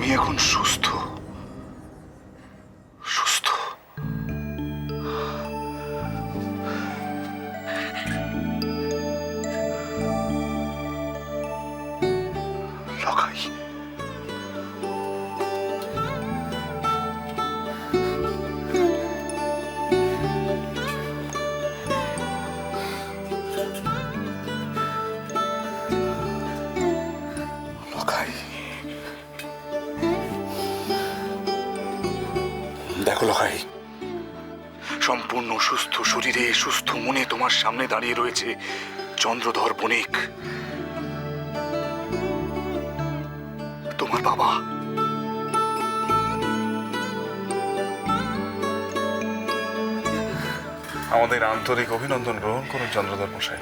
আমি এখন সুস্থ সুস্থ। লখাই, দেখো লখাই, সম্পূর্ণ সুস্থ শরীরে সুস্থ মনে তোমার সামনে দাঁড়িয়ে রয়েছে চন্দ্রধর বণিক, তোমার বাবা। আমাদের আন্তরিক অভিনন্দন গ্রহণ করুন চন্দ্রধর মশাই।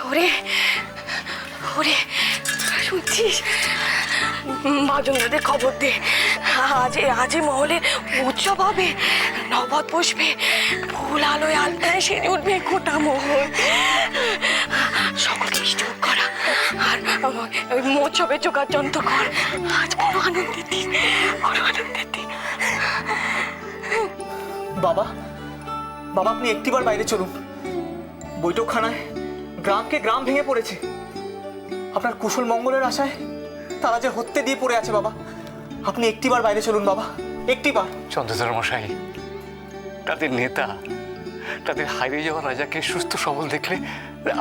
ওরে ওরে, শুনছিস? মহাজনদের খবর দে, আজ মহলে উৎসব হবে, নবদ বসবে, ফুল আলোয় আলতায় সেরে উঠবে গোটা মহল। সকলকে মিষ্টি মুখ করা আর ওই মহোৎসবে জোগাড় যন্ত্র কর। আজ বড় আনন্দের দিন, বড় আনন্দের দিন। বাবা, বাবা আপনি একটিবার বাইরে চলুন। বৈঠকখানায় গ্রামকে গ্রাম ভেঙে পড়েছে। আপনার কুশল মঙ্গলের আশায় তারা যে হত্যে দিয়ে পড়ে আছে। বাবা আপনি একটিবার বাইরে চলুন বাবা, একটিবার। চন্দ্রধর মশাই, তাদের নেতা, তাদের হারিয়ে যাওয়া রাজাকে সুস্থ সবল দেখলে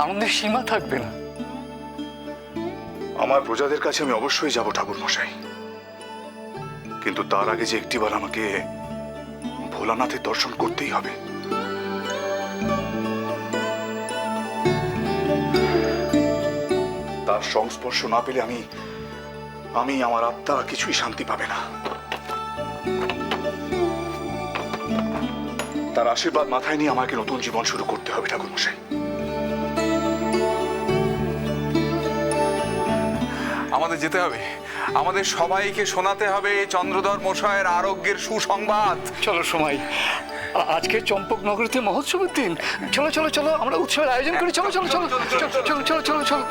আনন্দের সীমা থাকবে না। আমার প্রজাদের কাছে আমি অবশ্যই যাব ঠাকুর মশাই, কিন্তু তার আগে যে একটিবার আমাকে ভোলানাথের দর্শন করতেই হবে। তার সংস্পর্শ না পেলে আমি আমার আত্মা কিছুই শান্তি পাবে না। তার আশীর্বাদ মাথায় নিয়ে আমাকে নতুন জীবন শুরু করতে হবে ঠাকুর মশাই। আমাদের যেতে হবে, আমাদের সবাইকে শোনাতে হবে চন্দ্রধর মশাইয়ের আরোগ্যের সুসংবাদ। চলো সময়, আজকে চম্পকনগরীতে মহোৎসবের দিন। চলো চলো চলো, আমরা উৎসবের আয়োজন করি। চলো চলো চলো চলো চলো চলো চলো।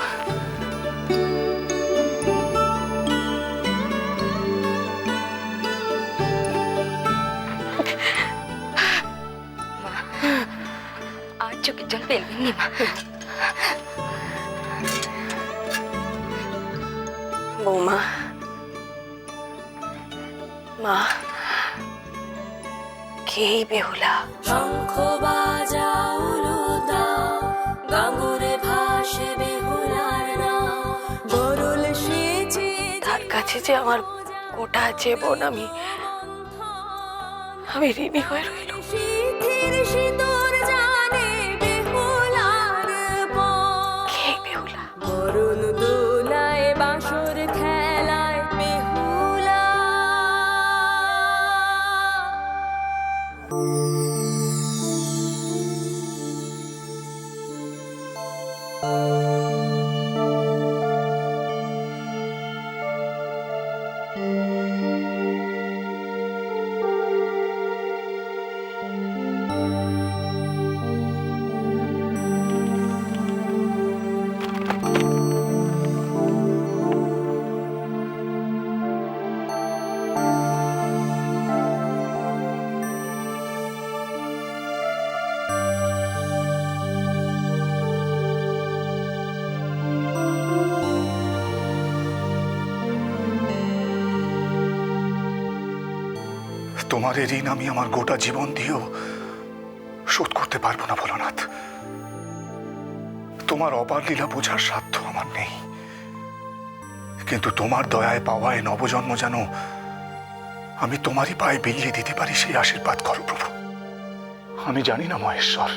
আর চোখের জল পেলেননি মা। বৌমা, মা, কে বেহুলা? শঙ্খ বাজাউলো দাও, গাঙ্গুরে ভাসে বেহুলার নাম। বরুল সেজে তার কাছে যে আমার গোটা জীবন আমি ঋণী হয়ে রইল। শীতের শীতর জানে বেহুলার পর। কে বেহুলা? বরুণ দোলায় বাঁশর খেলায় বেহুলা। তোমার এই ঋণ আমি আমার গোটা জীবন দিয়েও শোধ করতে পারবো না ভোলানাথ। তোমার অপার লীলা বোঝার সাধ্য আমার নেই, কিন্তু তোমার দয়ায় পাওয়ায় নবজন্ম যেন আমি তোমারই পায়ে বিলিয়ে দিতে পারি, সেই আশীর্বাদ করো প্রভু। আমি জানি না মহেশ্বর,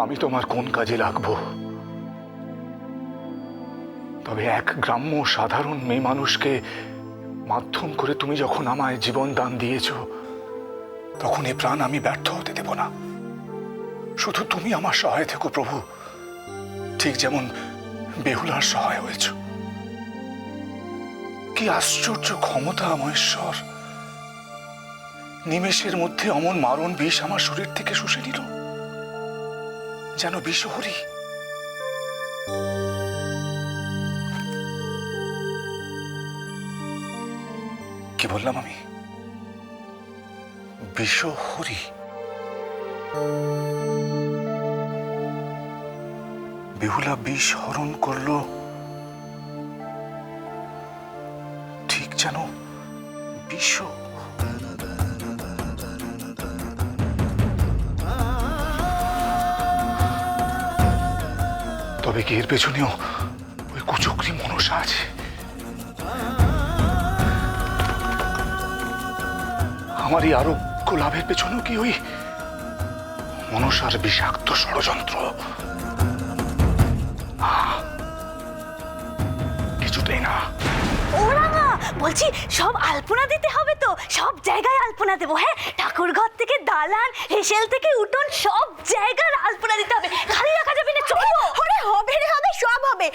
আমি তোমার কোন কাজে লাগবো, তবে এক গ্রাম্য সাধারণ মেয়ে মানুষকে মাধ্যম করে তুমি যখন আমায় জীবন দান দিয়েছ, তখন এ প্রাণ আমি ব্যর্থ হতে দেব না। শুধু তুমি আমার সহায় থেকো প্রভু, ঠিক যেমন বেহুলার সহায় হয়েছ। কি আশ্চর্য ক্ষমতা মহেশ্বর! নিমেষের মধ্যে অমন মারণ বিষ আমার শরীর থেকে শুষে নিল, যেন বিষহরী। কি বললাম আমি? বিষহরি? বেহুলা বিষ হরণ করলো ঠিক যেন বিষ। তবে কি এর পেছনেও ওই কুচক্রী মনসা আছে? আমার এই আরোগ্য লাভের পেছনেও কি ওই মনসার বিষাক্ত ষড়যন্ত্র? কিছুতেই না। ওরা না, বলছি সব আলপনা দিতে হবে তো, সব জায়গায় আলপনা দেবো। হ্যাঁ, ঠাকুর ঘর থেকে দালান, হেসেল থেকে উঠোন, সব জায়গার আলপনা দিতে হবে, খালি রাখা যাবে না। চলো। ওরে হবে রে হবে, সব হবে।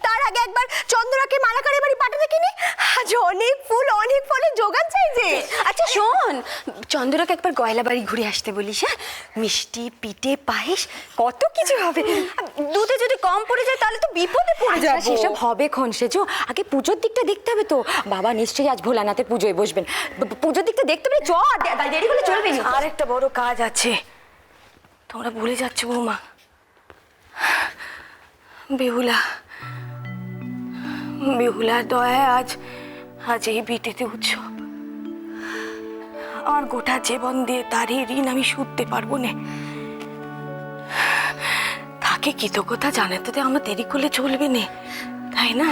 তার আগে একবার চন্দ্রাকে মালাকারে বাড়ি পাঠাতে কিনি, আজ অনেক ফুল অনেক ফলের জোগান চাই যে। আচ্ছা শোন, চন্দ্রকে একবার গয়লা বাড়ি ঘুরে আসতে বলিস। হ্যাঁ, মিষ্টি পিঠে পায়েস কত কিছু হবে। দুধে যদি কম পড়ে যায় তাহলে তো বিপদে পড়ে যাবো। সেসব হবে খন সেজো, আগে পুজোর দিকটা দেখতে হবে তো। বাবা নিশ্চয়ই আজ ভোলানাথের পুজোয় বসবেন, পুজোর দিকটা দেখতে হবে। চ, দেরি হলে চলবে না। আরেকটা বড় কাজ আছে, তোমরা ভুলে যাচ্ছ বৌমা। বেহুলার দয়ায় আজ এই বিটেতে উৎসব। আমার গোটা জীবন দিয়ে তার এই ঋণ আমি শুধতে পারবো না। তাকে কৃতজ্ঞতা জানাতে আমার দেরি করলে চলবে না, তাই না?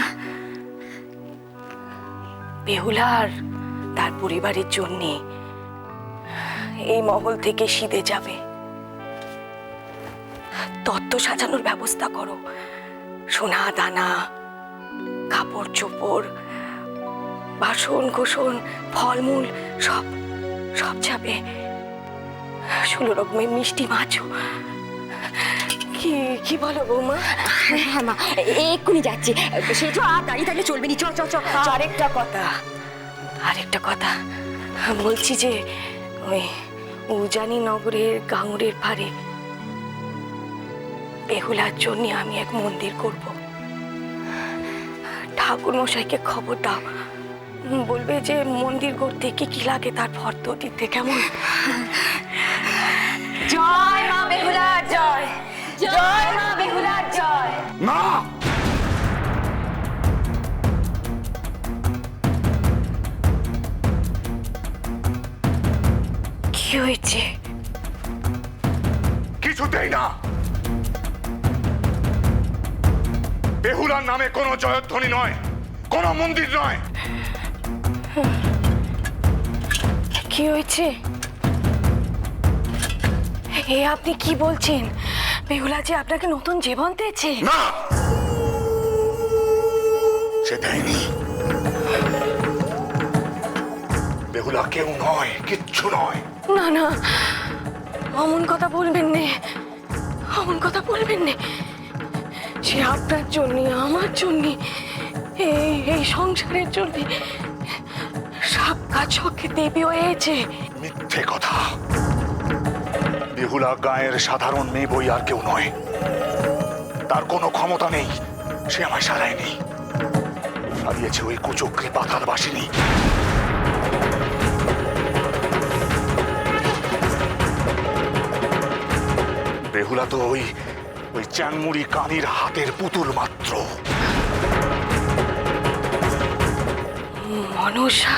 বেহুলার তার পরিবারের জন্যে এই মহল থেকে সিধে যাবে। তত্ত্ব সাজানোর ব্যবস্থা করো, সোনা দানা, কাপড় চোপড়, বাসন কোসন, ফলমূল সব সব যাবে। 16 রকমের মিষ্টি মাছও। কি বলো বৌমা? হ্যাঁ মা, এক্ষুনি যাচ্ছি। সেজো আর দাঁড়িয়ে থাকলে চলবে না। চ চ চ। আরেকটা কথা বলছি যে ওই উজানি নগরের গাঙুরের পাড়ে বেহুলার জন্য আমি এক মন্দির করব। ঠাকুর মশাইকে খবর দাও, বলবে যে মন্দির করতে কি কি লাগে তার ফর্দ দিতে, কেমন? জয় মা বেহুলার জয়, জয় মা বেহুলার জয়। না, কি হয়েছে? কিছুতেই না। বেহুলার নামে কোনো জয়ধ্বনি নয়, কোনো মন্দির নয়। কি হয়েছে? এ আপনি কি বলছেন? বেহুলা যে আপনাকে নতুন জীবন দিয়েছে। না, সে দেয়নি। বেহুলা কেউ নয়, কিচ্ছু নয়। না না, অমন কথা বলবেন নে, অমন কথা বলবেন নে। সে আপনার জন্য, আমার জন্য, এই সংসারের জন্য সাক্ষাৎ চোখে দেবী হয়েছে। মিথ্যে কথা। বেহুলা গায়ের সাধারণ মেয়ে বই আর কেউ নয়। তার কোনো ক্ষমতা নেই, সে আমায় সারায়নি। সারিয়েছে ওই কুচক্রী পাতাল বাসিনী। বেহুলা তো ওই চ্যাংমুড়ি কানির হাতের পুতুল মাত্র। মনসা